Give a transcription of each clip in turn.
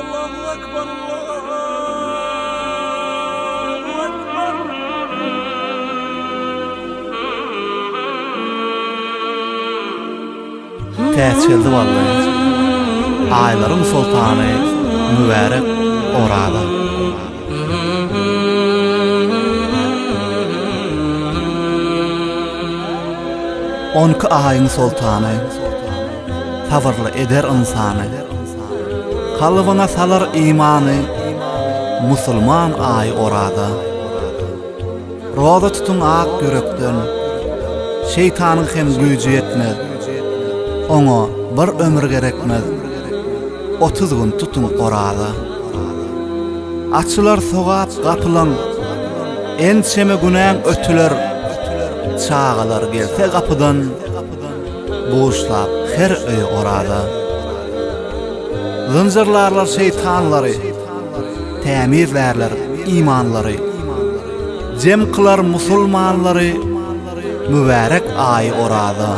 Allahu Ekber, Allahu Ekber. Täçildi vallahi. Ayların sultanı mübarek orada. 12 ayın sultanı, sabırlı eder insanı, kalbına salar imanı, musulman ay orada. Roza tutun ak yürekten, şeytanın hem gücü yetmez, ona bir ömür gerekmez, 30 gün tutun orada. Açılar soğap kapılan, ençeme günahın ötüler, çağalar gelse kapıdan, boşlap her öy orada. Zıncırlarlar şeytanları, temizlerler imanları, cem kılar musulmanları, mübarek ay orada.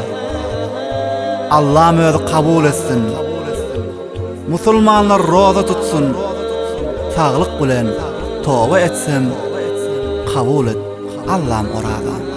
Allah'ım özü kabul etsin, musulmanlar roza tutsun, sağlık bilen tövbe etsin, kabul et Allah'ım orada.